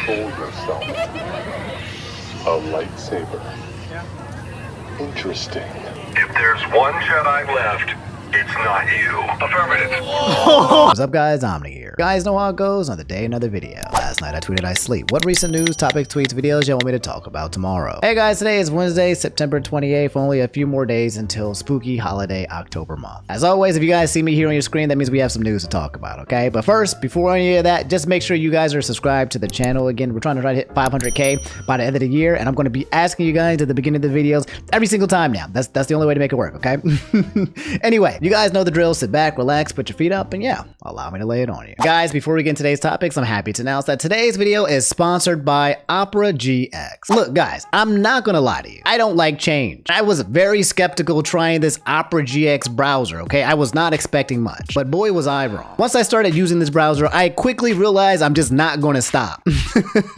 control yourself. A lightsaber. Interesting. If there's one Jedi left, it's not you. Affirmative. What's up, guys? Omni here. You guys know how it goes. Another day, another video. Last night I tweeted I sleep. What recent news, topics, tweets, videos y'all want me to talk about tomorrow? Hey guys, today is Wednesday, September 28th. Only a few more days until spooky holiday October month. As always, if you guys see me here on your screen, that means we have some news to talk about, okay? But first, before any of that, just make sure you guys are subscribed to the channel. Again, we're trying to hit 500K by the end of the year, and I'm going to be asking you guys at the beginning of the videos every single time now. That's the only way to make it work, okay? Anyway, you guys know the drill. Sit back, relax, put your feet up, and yeah, allow me to lay it on you. Guys, before we get into today's topics, I'm happy to announce that today's video is sponsored by Opera GX. Look, guys, I'm not gonna lie to you. I don't like change. I was very skeptical trying this Opera GX browser, okay? I was not expecting much, but boy was I wrong. Once I started using this browser, I quickly realized I'm just not gonna stop.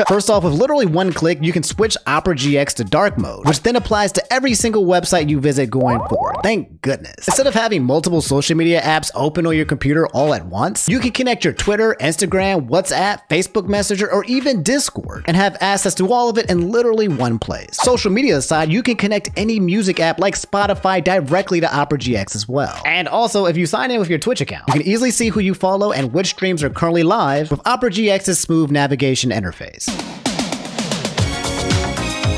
First off, with literally one click, you can switch Opera GX to dark mode, which then applies to every single website you visit going forward. Thank goodness. Instead of having multiple social media apps open on your computer all at once, you can connect your Twitter, Instagram, WhatsApp, Facebook Messenger, or even Discord and have access to all of it in literally one place. Social media aside, you can connect any music app like Spotify directly to Opera GX as well. And also, if you sign in with your Twitch account, you can easily see who you follow and which streams are currently live with Opera GX's smooth navigation interface.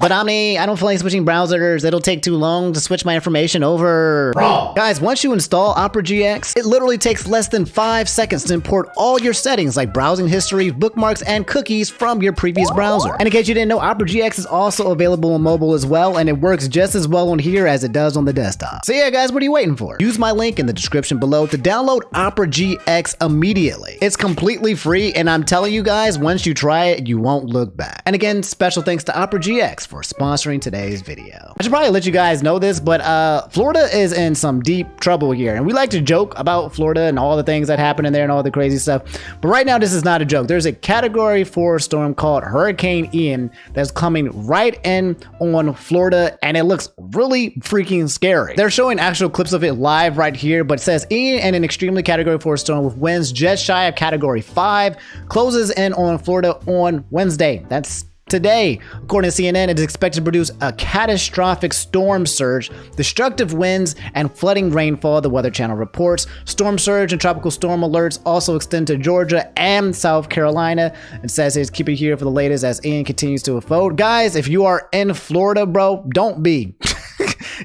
But Omni, I don't feel like switching browsers. It'll take too long to switch my information over. Bro. Guys, once you install Opera GX, it literally takes less than 5 seconds to import all your settings like browsing history, bookmarks, and cookies from your previous browser. And in case you didn't know, Opera GX is also available on mobile as well, and it works just as well on here as it does on the desktop. So yeah, guys, what are you waiting for? Use my link in the description below to download Opera GX immediately. It's completely free, and I'm telling you guys, once you try it, you won't look back. And again, special thanks to Opera GX for sponsoring today's video. I should probably let you guys know this, but Florida is in some deep trouble here, and we like to joke about Florida and all the things that happen in there and all the crazy stuff, but right now this is not a joke. There's a Category 4 storm called Hurricane Ian that's coming right in on Florida, and it looks really freaking scary. They're showing actual clips of it live right here, but it says Ian and an extremely Category 4 storm with winds just shy of Category 5 closes in on Florida on Wednesday. That's today. According to CNN, it is expected to produce a catastrophic storm surge, destructive winds, and flooding rainfall, the Weather Channel reports. Storm surge and tropical storm alerts also extend to Georgia and South Carolina. It says it's keep it here for the latest as Ian continues to unfold. Guys, if you are in Florida, bro, don't be.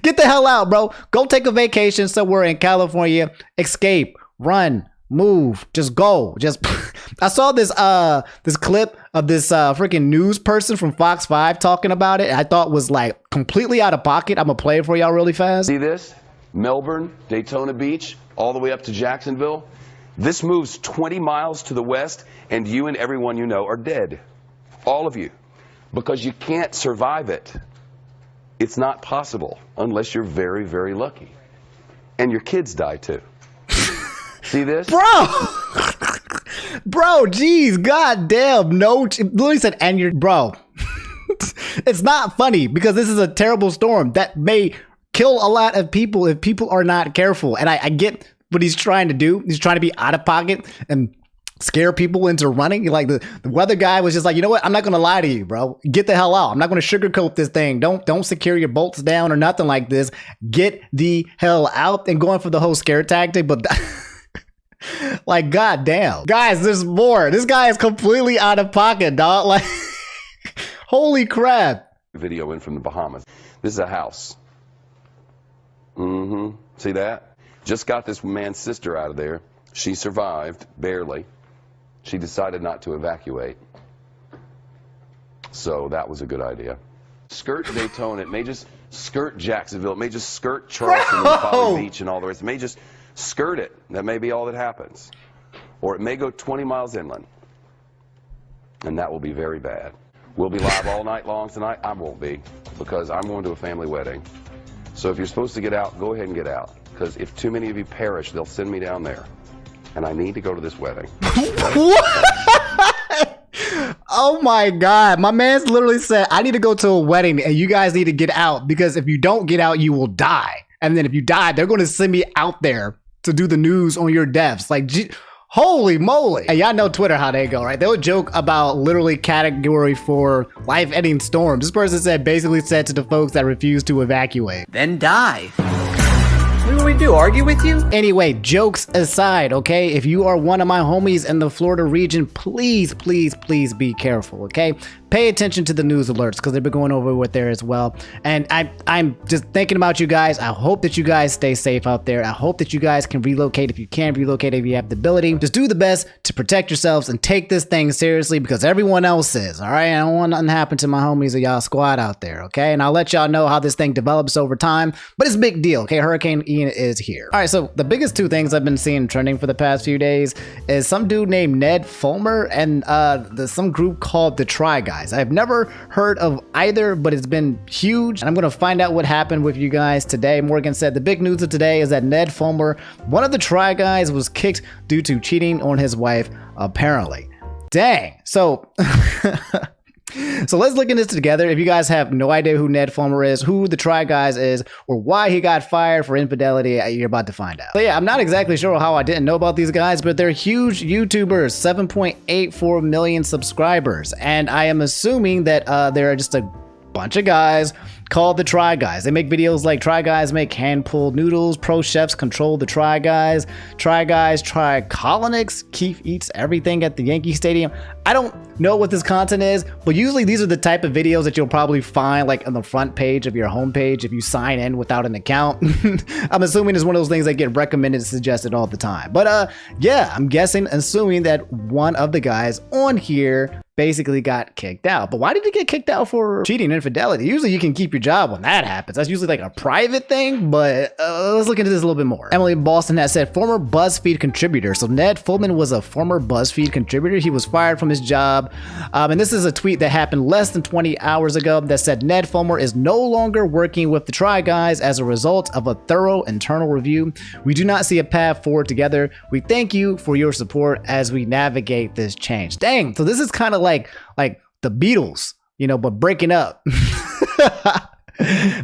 Get the hell out, bro. Go take a vacation somewhere in California. Escape, run, move, just go. Just I saw this this clip of this freaking news person from Fox 5 talking about it. I thought was like completely out of pocket. I'm gonna play it for y'all really fast. See this? Melbourne, Daytona Beach, all the way up to Jacksonville. This moves 20 miles to the west, and you and everyone you know are dead. All of you. Because you can't survive it. It's not possible unless you're very, very lucky. And your kids die too. See this? Bro, geez, goddamn, no, it literally said, and you're, bro. It's not funny because this is a terrible storm that may kill a lot of people if people are not careful. And I get what he's trying to do. He's trying to be out of pocket and scare people into running. Like the weather guy was just like, you know what? I'm not going to lie to you, bro. Get the hell out. I'm not going to sugarcoat this thing. Don't secure your bolts down or nothing like this. Get the hell out. And going for the whole scare tactic. But like, goddamn. Guys, there's more. This guy is completely out of pocket, dog. Like, holy crap. Video in from the Bahamas. This is a house. See that? Just got this man's sister out of there. She survived, barely. She decided not to evacuate. So that was a good idea. Skirt Daytona. It may just skirt Jacksonville. It may just skirt Charleston and Folly Beach and all the rest. It may just skirt it. That may be all that happens. Or it may go 20 miles inland. And that will be very bad. We'll be live all night long tonight. I won't be, because I'm going to a family wedding. So if you're supposed to get out, go ahead and get out. Because if too many of you perish, they'll send me down there. And I need to go to this wedding. Oh my God. My man's literally said, I need to go to a wedding and you guys need to get out, because if you don't get out, you will die. And then if you die, they're going to send me out there to do the news on your deaths. Like, Holy moly. And y'all know Twitter how they go, right? They'll joke about literally category 4 life-ending storms. This person basically said to the folks that refuse to evacuate, then die. What do we do, argue with you? Anyway, jokes aside, okay? If you are one of my homies in the Florida region, please, please, please be careful, okay? Pay attention to the news alerts because they've been going over with there as well. And I'm just thinking about you guys. I hope that you guys stay safe out there. I hope that you guys can relocate if you can relocate, if you have the ability. Just do the best to protect yourselves and take this thing seriously because everyone else is, all right? I don't want nothing to happen to my homies or y'all squad out there, okay? And I'll let y'all know how this thing develops over time, but it's a big deal, okay? Hurricane Ian is here. All right, so the biggest two things I've been seeing trending for the past few days is some dude named Ned Fulmer and some group called the TryGuys. I've never heard of either, but it's been huge. And I'm going to find out what happened with you guys today. Morgan said the big news of today is that Ned Fulmer, one of the TryGuys, was kicked due to cheating on his wife, apparently. Dang. So... So let's look into this together. If you guys have no idea who Ned Fulmer is, who the TryGuys is, or why he got fired for infidelity, you're about to find out. So yeah, I'm not exactly sure how I didn't know about these guys, but they're huge YouTubers, 7.84 million subscribers. And I am assuming that they're just a bunch of guys called the TryGuys. They make videos like TryGuys make hand-pulled noodles, pro chefs control the TryGuys, TryGuys try colonics, Keith eats everything at the Yankee Stadium. I don't know what this content is, but usually these are the type of videos that you'll probably find like on the front page of your homepage if you sign in without an account. I'm assuming it's one of those things that get recommended and suggested all the time. But yeah, I'm assuming that one of the guys on here basically got kicked out. But why did he get kicked out for cheating, infidelity? Usually you can keep your job when that happens. That's usually like a private thing, but let's look into this a little bit more. Emily Boston has said former BuzzFeed contributor. So Ned Fulmer was a former BuzzFeed contributor. He was fired from his job. And this is a tweet that happened less than 20 hours ago that said Ned Fulmer is no longer working with the TryGuys as a result of a thorough internal review. We do not see a path forward together. We thank you for your support as we navigate this change. Dang, so this is kind of like the Beatles, you know, but breaking up.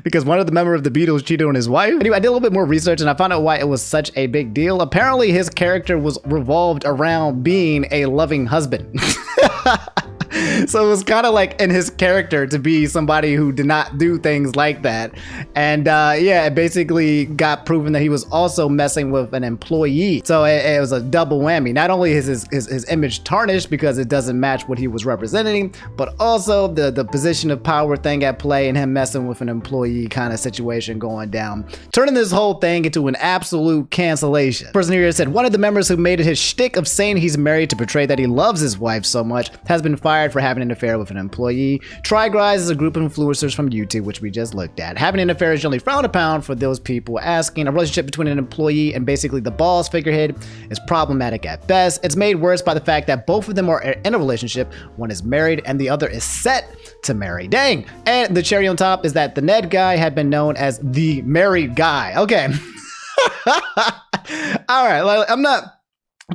Because one of the members of the Beatles cheated on his wife. Anyway, I did a little bit more research and I found out why it was such a big deal. Apparently his character was revolved around being a loving husband. So it was kind of like in his character to be somebody who did not do things like that. And yeah, it basically got proven that he was also messing with an employee. So it was a double whammy. Not only is his image tarnished because it doesn't match what he was representing, but also the position of power thing at play and him messing with an employee kind of situation going down, turning this whole thing into an absolute cancellation. Person here said one of the members who made it his shtick of saying he's married to portray that he loves his wife so much has been fired for having an affair with an employee. TryGuys is a group of influencers from YouTube, which we just looked at. Having an affair is generally frowned upon for those people asking. A relationship between an employee and basically the boss figurehead is problematic at best. It's made worse by the fact that both of them are in a relationship. One is married and the other is set to marry. Dang. And the cherry on top is that the Ned guy had been known as the married guy. Okay. All right. I'm not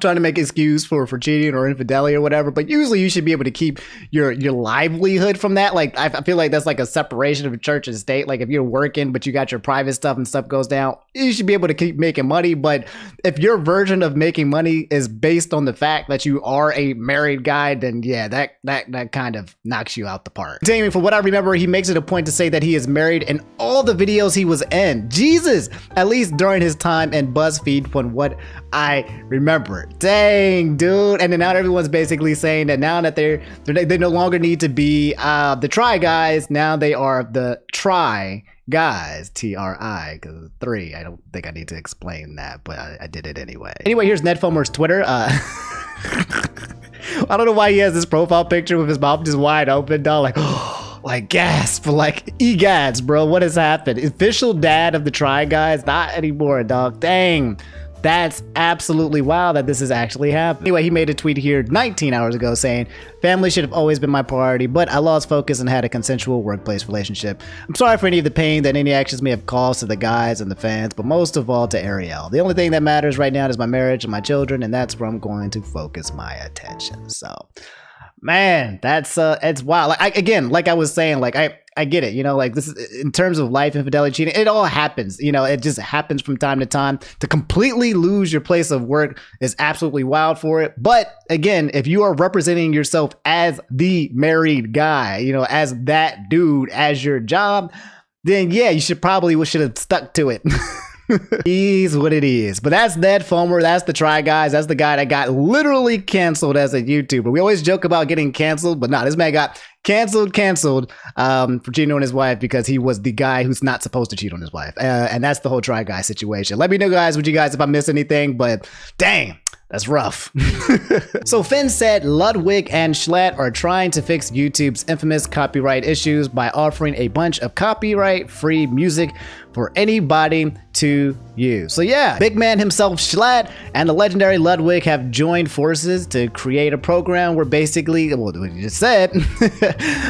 trying to make an excuse for cheating or infidelity or whatever, but usually you should be able to keep your livelihood from that. Like I feel like that's like a separation of church and state. Like if you're working but you got your private stuff and stuff goes down, you should be able to keep making money. But if your version of making money is based on the fact that you are a married guy, then yeah, that kind of knocks you out the park. Damien, for what I remember, he makes it a point to say that he is married in all the videos he was in. Jesus, at least during his time in BuzzFeed, from what I remember. Dang, dude. And then now everyone's basically saying that now that they no longer need to be the TryGuys, now they are the TryGuys, T-R-I, because 3. I don't think I need to explain that, but I did it anyway. Anyway, here's Ned Fulmer's Twitter. I don't know why he has this profile picture with his mouth just wide open, dog, like, like gasp, like egads, bro. What has happened? Official dad of the TryGuys? Not anymore, dog. Dang. That's absolutely wild that this is actually happening. Anyway, he made a tweet here 19 hours ago saying, family should have always been my priority, but I lost focus and had a consensual workplace relationship. I'm sorry for any of the pain that any actions may have caused to the guys and the fans, but most of all to Ariel. The only thing that matters right now is my marriage and my children, and that's where I'm going to focus my attention. So, man, that's it's wild. Like, like I was saying, like I get it. You know, like this is in terms of life, infidelity, cheating, it all happens. You know, it just happens from time to time. To completely lose your place of work is absolutely wild for it. But again, if you are representing yourself as the married guy, you know, as that dude, as your job, then yeah, you should have stuck to it. Is what it is. But that's Ned Fulmer. That's the TryGuys. That's the guy that got literally canceled as a YouTuber. We always joke about getting canceled, but no, this man got canceled for cheating on his wife because he was the guy who's not supposed to cheat on his wife. And that's the whole TryGuy situation. Let me know, guys, if I missed anything, but dang. That's rough. So Finn said Ludwig and Schlatt are trying to fix YouTube's infamous copyright issues by offering a bunch of copyright-free music for anybody to use. So yeah, big man himself Schlatt and the legendary Ludwig have joined forces to create a program where basically, well, what you just said,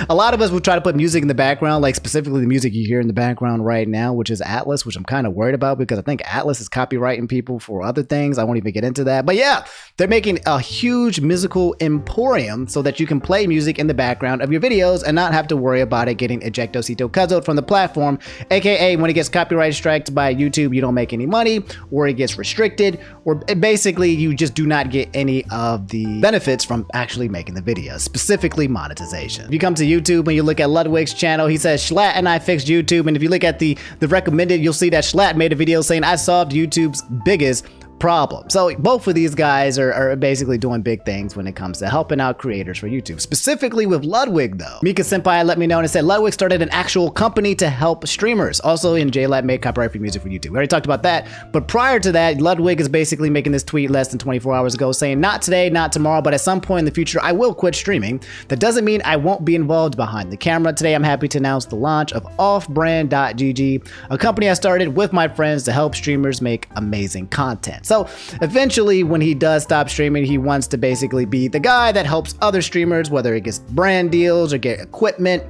a lot of us will try to put music in the background, like specifically the music you hear in the background right now, which is Atlas, which I'm kind of worried about because I think Atlas is copywriting people for other things. I won't even get into that. But yeah, they're making a huge musical emporium so that you can play music in the background of your videos and not have to worry about it getting ejectocito cuzzled from the platform, aka when it gets copyright striked by YouTube, you don't make any money, or it gets restricted, or basically you just do not get any of the benefits from actually making the video, specifically monetization. If you come to YouTube and you look at Ludwig's channel, he says Schlatt and I fixed YouTube, and if you look at the recommended, you'll see that Schlatt made a video saying I solved YouTube's biggest problem. So both of these guys are basically doing big things when it comes to helping out creators for YouTube. Specifically with Ludwig though. Mika Senpai let me know and said Ludwig started an actual company to help streamers. Also in JLab made copyright-free music for YouTube. We already talked about that. But prior to that, Ludwig is basically making this tweet less than 24 hours ago saying not today, not tomorrow, but at some point in the future, I will quit streaming. That doesn't mean I won't be involved behind the camera. Today, I'm happy to announce the launch of offbrand.gg, a company I started with my friends to help streamers make amazing content. So eventually when he does stop streaming, he wants to basically be the guy that helps other streamers, whether it gets brand deals or get equipment,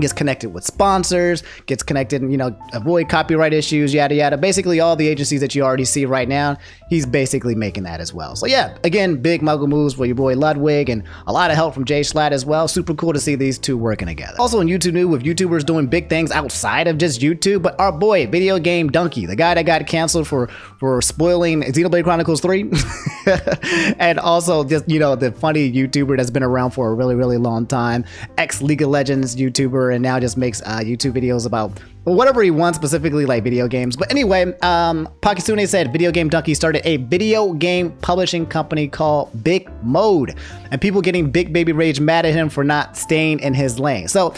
gets connected with sponsors, gets connected, you know, avoid copyright issues, yada yada. Basically all the agencies that you already see right now, he's basically making that as well. So yeah, again, big muggle moves for your boy Ludwig and a lot of help from Jay Schlatt as well. Super cool to see these two working together. Also in YouTube news, with YouTubers doing big things outside of just YouTube, but our boy VGDunkey, the guy that got canceled for spoiling Xenoblade Chronicles 3 and also just, you know, the funny YouTuber that's been around for a really long time, ex League of Legends YouTuber, and now just makes YouTube videos about whatever he wants, specifically like video games. But anyway, Pakisune said VGDunkey started a video game publishing company called Big Mode, and people getting big baby rage mad at him for not staying in his lane. So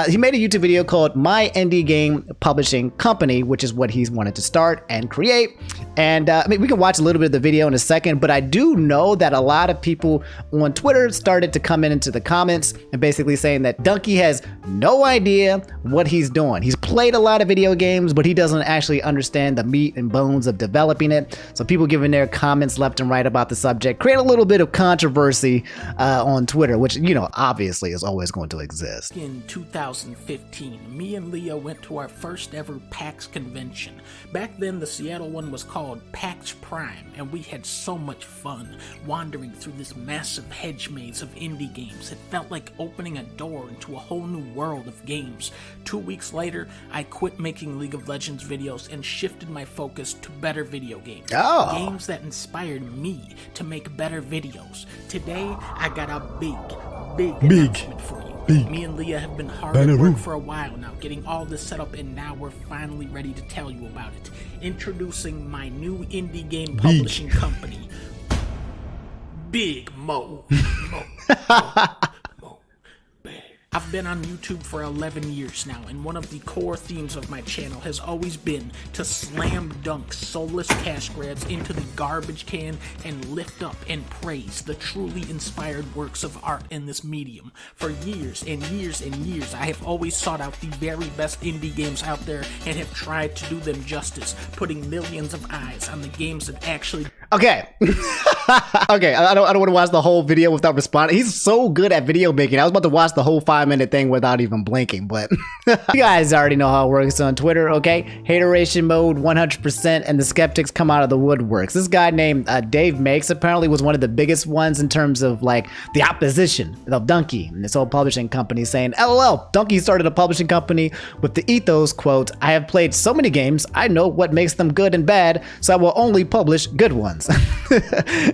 he made a YouTube video called My Indie Game Publishing Company, which is what he's wanted to start and create. And I mean, we can watch a little bit of the video in a second, but I do know that a lot of people on Twitter started to come into the comments and basically saying that Dunkey has no idea what he's doing. He's played a lot of video games, but he doesn't actually understand the meat and bones of developing it. So people giving their comments left and right about the subject create a little bit of controversy on Twitter, which, you know, obviously is always going to exist. In 2015, me and Leah went to our first ever PAX convention. Back then, the Seattle one was called PAX Prime, and we had so much fun wandering through this massive hedge maze of indie games. It felt like opening a door into a whole new world of games. 2 weeks later, I quit making League of Legends videos and shifted my focus to better video games. Games that inspired me to make better videos. Today, I got a big announcement for you. Me and Leah have been hard at work for a while now, getting all this set up, and now we're finally ready to tell you about it. Introducing my new indie game publishing company, Big Mo. I've been on YouTube for 11 years now, and one of the core themes of my channel has always been to slam dunk soulless cash grabs into the garbage can and lift up and praise the truly inspired works of art in this medium. For years and years and years, I have always sought out the very best indie games out there and have tried to do them justice, putting millions of eyes on the games that actually... Okay. Okay, I don't want to watch the whole video without responding. He's so good at video making. I was about to watch the whole 5-minute animated thing without even blinking, but you guys already know how it works on Twitter, okay? Hateration mode 100%, and the skeptics come out of the woodworks. This guy named Dave Makes apparently was one of the biggest ones in terms of like the opposition of Dunkey and this whole publishing company, saying, LOL, Dunkey started a publishing company with the ethos, quote, I have played so many games, I know what makes them good and bad, so I will only publish good ones.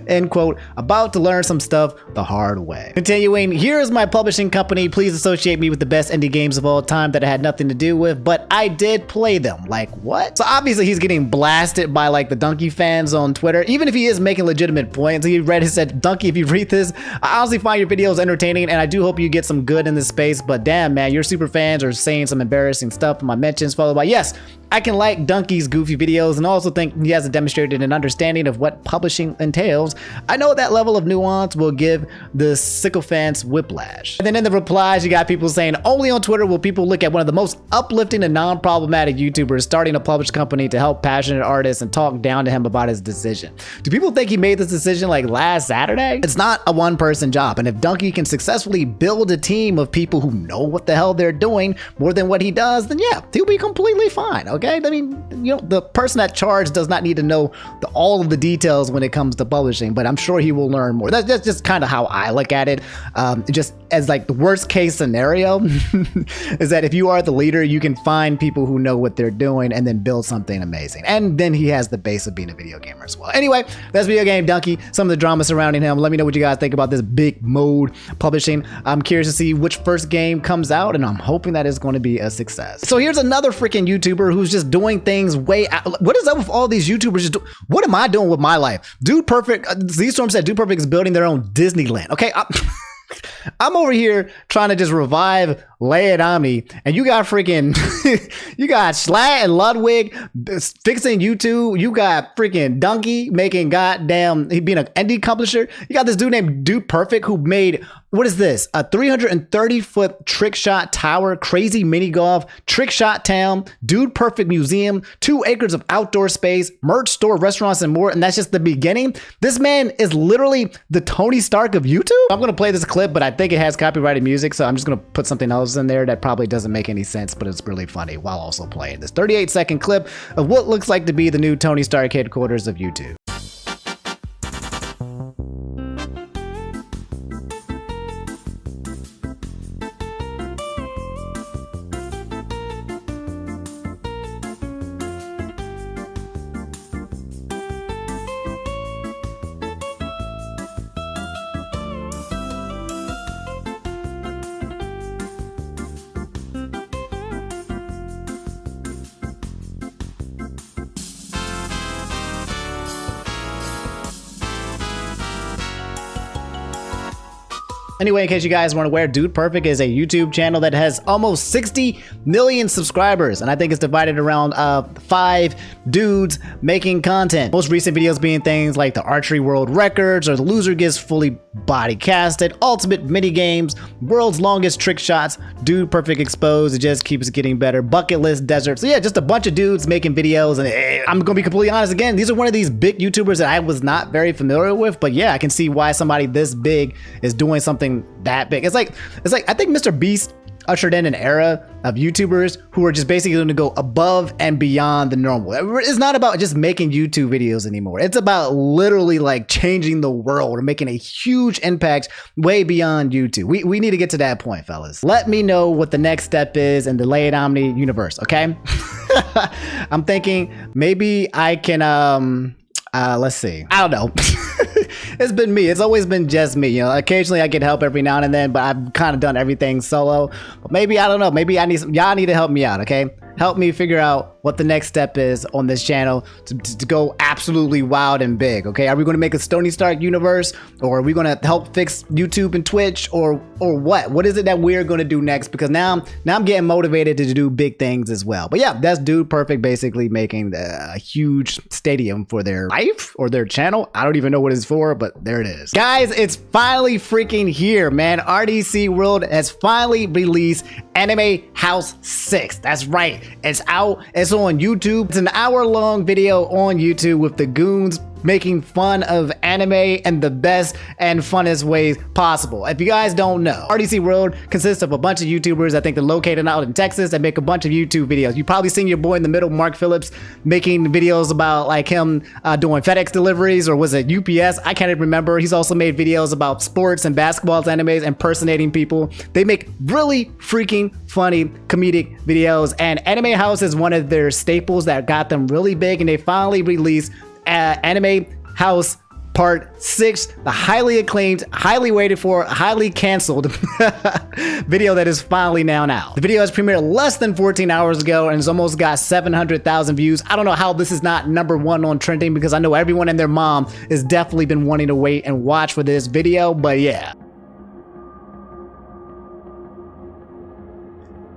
End quote. About to learn some stuff the hard way. Continuing, here is my publishing company. Please associate me with the best indie games of all time that I had nothing to do with, but I did play them. Like, what? So obviously he's getting blasted by like the Dunkey fans on Twitter, even if he is making legitimate points. He said, Dunkey, if you read this, I honestly find your videos entertaining and I do hope you get some good in this space, but damn, man, your super fans are saying some embarrassing stuff in my mentions, followed by, yes, I can like Dunkey's goofy videos and also think he hasn't demonstrated an understanding of what publishing entails. I know that level of nuance will give the sycophants whiplash. And then in the replies, you got people saying, only on Twitter will people look at one of the most uplifting and non-problematic YouTubers starting a published company to help passionate artists and talk down to him about his decision. Do people think he made this decision like last Saturday? It's not a one-person job, and if Dunkey can successfully build a team of people who know what the hell they're doing more than what he does, then yeah, he'll be completely fine, okay? I mean, you know, the person at charge does not need to know all of the details when it comes to publishing, but I'm sure he will learn more. That's just kind of how I look at it. Just as like the worst case scenario is that if you are the leader, you can find people who know what they're doing and then build something amazing. And then he has the base of being a video gamer as well. Anyway, that's Video Game Dunkey, some of the drama surrounding him. Let me know what you guys think about this big mode publishing. I'm curious to see which first game comes out, and I'm hoping that it's going to be a success. So here's another freaking YouTuber who's just doing things way out. What is up with all these YouTubers? What am I doing with my life? Dude Perfect, Z-Storm said Dude Perfect is building their own Disneyland. Okay, I'm over here trying to just revive Leia and Omni, and you got freaking, you got Schlatt and Ludwig fixing YouTube. You got freaking Dunkey making goddamn, he being an indie publisher. You got this dude named Dude Perfect who made, what is this? A 330-foot trick shot tower, crazy mini golf, trick shot town, Dude Perfect museum, 2 acres of outdoor space, merch store, restaurants, and more. And that's just the beginning. This man is literally the Tony Stark of YouTube. I'm going to play this clip, but I think it has copyrighted music, so I'm just going to put something else in there that probably doesn't make any sense, but it's really funny while also playing this 38-second clip of what looks like to be the new Tony Stark headquarters of YouTube. Anyway, in case you guys weren't aware, Dude Perfect is a YouTube channel that has almost 60 million subscribers, and I think it's divided around 5 dudes making content. Most recent videos being things like the Archery World Records, or the loser gets fully body casted, ultimate mini games, world's longest trick shots, Dude Perfect exposed, it just keeps getting better, bucket list desert. So yeah, just a bunch of dudes making videos, and I'm gonna be completely honest again, these are one of these big YouTubers that I was not very familiar with, but yeah, I can see why somebody this big is doing something that big. It's like I think Mr. Beast ushered in an era of YouTubers who are just basically going to go above and beyond the normal. It's not about just making YouTube videos anymore. It's about literally like changing the world or making a huge impact way beyond YouTube. We need to get to that point, fellas. Let me know what the next step is in the Leia and Omni universe, okay? I'm thinking maybe I can, let's see. I don't know. It's been me. It's always been just me. You know, occasionally I get help every now and then, but I've kind of done everything solo. But maybe, I don't know, maybe I need some, y'all need to help me out, okay? Help me figure out what the next step is on this channel to go absolutely wild and big, okay? Are we going to make a Tony Stark universe, or are we going to help fix YouTube and Twitch, or what? What is it that we're going to do next? Because now I'm getting motivated to do big things as well. But yeah, that's Dude Perfect basically making a huge stadium for their life or their channel. I don't even know what it's for, but there it is. Guys, it's finally freaking here, man. RDCWorld has finally released Anime House 6. That's right. It's out. It's on YouTube. It's an hour-long video on YouTube with the goons making fun of anime in the best and funnest ways possible. If you guys don't know, RDCWorld consists of a bunch of YouTubers. I think they're located out in Texas that make a bunch of YouTube videos. You've probably seen your boy in the middle, Mark Phillips, making videos about like him doing FedEx deliveries, or was it UPS? I can't even remember. He's also made videos about sports and basketball animes, impersonating people. They make really freaking funny comedic videos, and Anime House is one of their staples that got them really big, and they finally released Anime House Part 6, the highly acclaimed, highly waited for, highly canceled video that is finally now out. The video has premiered less than 14 hours ago and has almost got 700,000 views. I don't know how this is not #1 on trending, because I know everyone and their mom has definitely been wanting to wait and watch for this video, but yeah.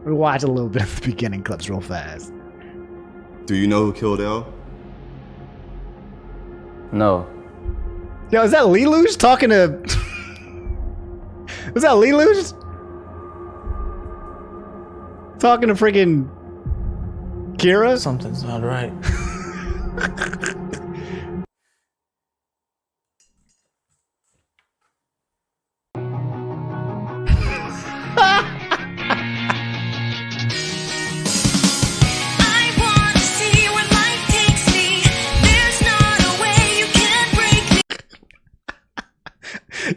We'll watch a little bit of the beginning clips real fast. Do you know who killed Elle? No. Yo, is that Lelouch talking to... Was that Lelouch? Talking to freaking Kira? Something's not right.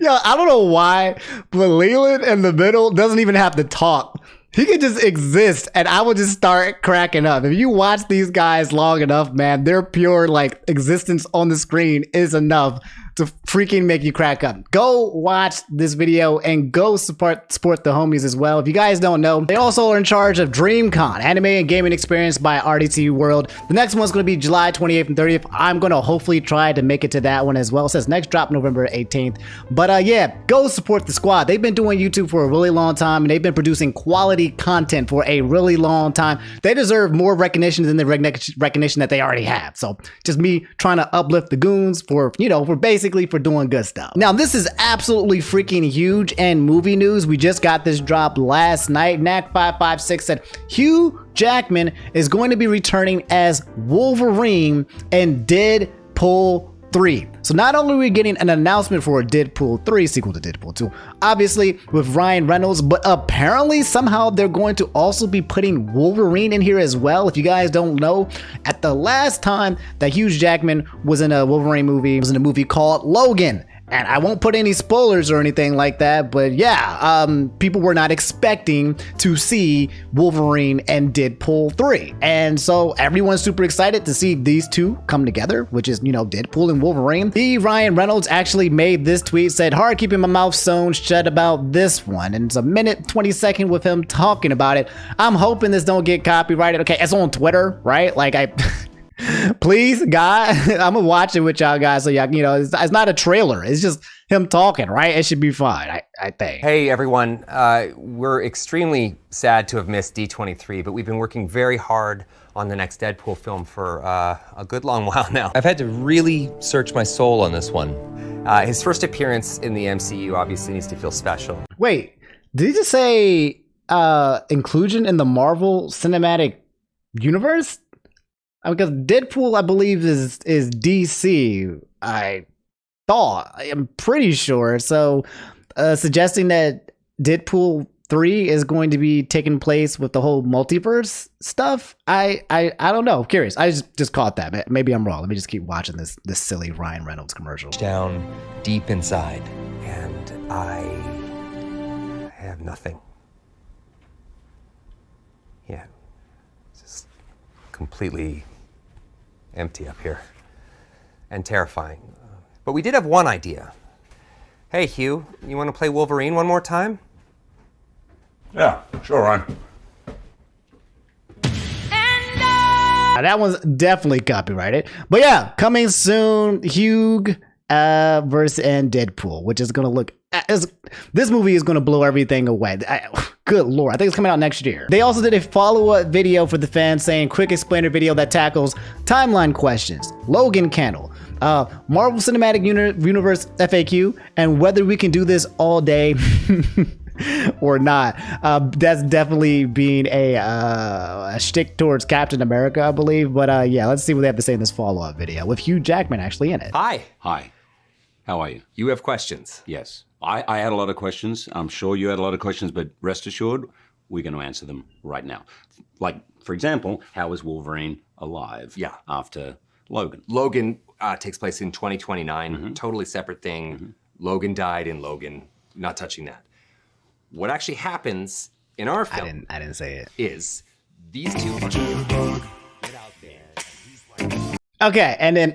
Yo, I don't know why, but Leland in the middle doesn't even have to talk. He could just exist and I would just start cracking up. If you watch these guys long enough, man, their pure like existence on the screen is enough to freaking make you crack up. Go watch this video and go support the homies as well. If you guys don't know, they also are in charge of DreamCon, anime and gaming experience by RDCWorld. The next one's going to be July 28th and 30th. I'm going to hopefully try to make it to that one as well. It says next drop November 18th. But yeah, go support the squad. They've been doing YouTube for a really long time, and they've been producing quality content for a really long time. They deserve more recognition than the recognition that they already have. So just me trying to uplift the goons for, you know, for basically for doing good stuff. Now, this is absolutely freaking huge and movie news. We just got this drop last night. Knack556 said Hugh Jackman is going to be returning as Wolverine in Deadpool 3. So not only are we getting an announcement for a Deadpool 3 sequel to Deadpool 2, obviously with Ryan Reynolds, but apparently somehow they're going to also be putting Wolverine in here as well. If you guys don't know, at the last time that Hugh Jackman was in a Wolverine movie, it was in a movie called Logan. And I won't put any spoilers or anything like that, but yeah, people were not expecting to see Wolverine and Deadpool 3. And so everyone's super excited to see these two come together, which is, you know, Deadpool and Wolverine. The Ryan Reynolds actually made this tweet, said, hard keeping my mouth sewn shut about this one. And it's a minute 20-second with him talking about it. I'm hoping this don't get copyrighted. Okay, it's on Twitter, right? Like please, God, I'm gonna watch it with y'all guys, so y'all, you know, it's not a trailer. It's just him talking, right? It should be fine, I think. Hey, everyone. We're extremely sad to have missed D23, but we've been working very hard on the next Deadpool film for a good long while now. I've had to really search my soul on this one. His first appearance in the MCU obviously needs to feel special. Wait, did he just say inclusion in the Marvel Cinematic Universe? Because Deadpool, I believe, is DC. I'm pretty sure. So, suggesting that Deadpool 3 is going to be taking place with the whole multiverse stuff. I don't know. I'm curious. I just caught that. Maybe I'm wrong. Let me just keep watching this silly Ryan Reynolds commercial. Down deep inside. And I have nothing. Yeah. Just completely empty up here and terrifying. But we did have one idea. Hey, Hugh, you want to play Wolverine one more time? Yeah, sure, Ryan. That one's definitely copyrighted. But yeah, coming soon, Hugh versus and Deadpool, which is gonna look. This movie is gonna blow everything away. Good lord, I think it's coming out next year. They also did a follow-up video for the fans saying quick explainer video that tackles timeline questions, Logan Candle, Marvel Cinematic Universe FAQ, and whether we can do this all day. or not. That's definitely being a shtick towards Captain America, I believe. But yeah, let's see what they have to say in this follow-up video with Hugh Jackman actually in it. Hi. Hi. How are you? You have questions. Yes. I had a lot of questions. I'm sure you had a lot of questions, but rest assured, we're going to answer them right now. Like, for example, how is Wolverine alive after Logan? Logan takes place in 2029. Totally separate thing. Logan died in Logan. Not touching that. What actually happens in our film I didn't say it. Is these two get out there and he's like... Okay, and then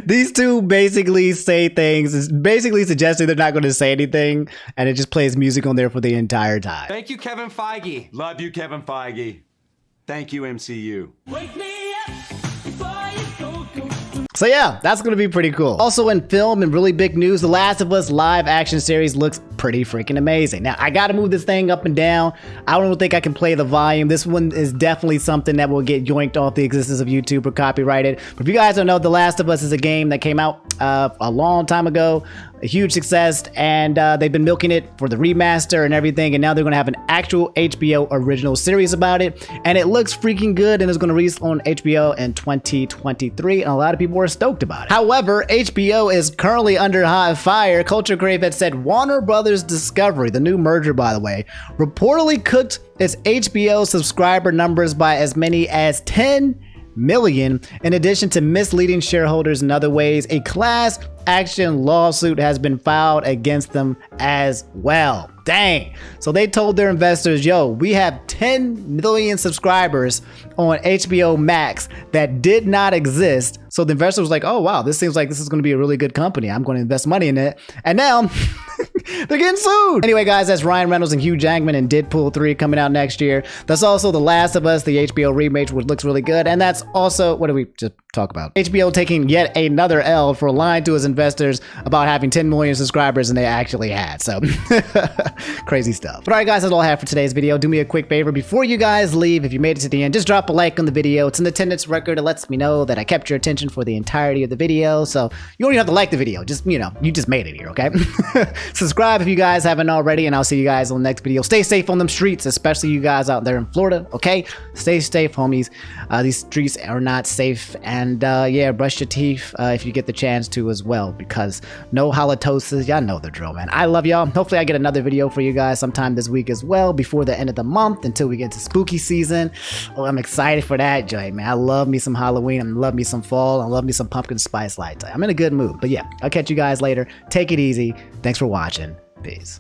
these two basically say things, it's basically suggesting they're not going to say anything, and it just plays music on there for the entire time. Thank you, Kevin Feige. Love you, Kevin Feige. Thank you, MCU. Wake me up before you go. So yeah, that's going to be pretty cool. Also in film and really big news, The Last of Us live action series looks pretty freaking amazing. Now, I got to move this thing up and down. I don't think I can play the volume. This one is definitely something that will get yoinked off the existence of YouTube or copyrighted. But if you guys don't know, The Last of Us is a game that came out a long time ago, a huge success, and they've been milking it for the remaster and everything, and now they're going to have an actual HBO original series about it, and it looks freaking good, and it's going to release on HBO in 2023, and a lot of people are stoked about it. However, HBO is currently under hot fire. Culture Crave had said Warner Brothers Discovery, the new merger by the way, reportedly cooked its HBO subscriber numbers by as many as 10 million, in addition to misleading shareholders in other ways. A class action lawsuit has been filed against them as well. Dang. So they told their investors, yo, we have 10 million subscribers on HBO Max that did not exist. So the investor was like, oh wow, this seems like this is going to be a really good company. I'm going to invest money in it. And now they're getting sued. Anyway, guys, that's Ryan Reynolds and Hugh Jackman in Deadpool 3 coming out next year. That's also The Last of Us, the HBO remake, which looks really good. And that's also, what did we just talk about? HBO taking yet another L for lying to its investors about having 10 million subscribers, and they actually had. So crazy stuff. But all right, guys, that's all I have for today's video. Do me a quick favor before you guys leave. If you made it to the end, just drop a like on the video. It's an attendance record. It lets me know that I kept your attention for the entirety of the video. So you don't even have to like the video. Just, you know, you just made it here, okay? Subscribe if you guys haven't already, and I'll see you guys on the next video. Stay safe on them streets, especially you guys out there in Florida, okay? Stay safe, homies. These streets are not safe. And yeah, brush your teeth if you get the chance to as well, because no halitosis. Y'all know the drill, man. I love y'all. Hopefully I get another video for you guys sometime this week as well, before the end of the month, until we get to spooky season. Oh, I'm excited for that, Joy, man. I love me some Halloween. I love me some fall. I love me some pumpkin spice latte. I'm in a good mood. But yeah, I'll catch you guys later. Take it easy. Thanks for watching. Peace.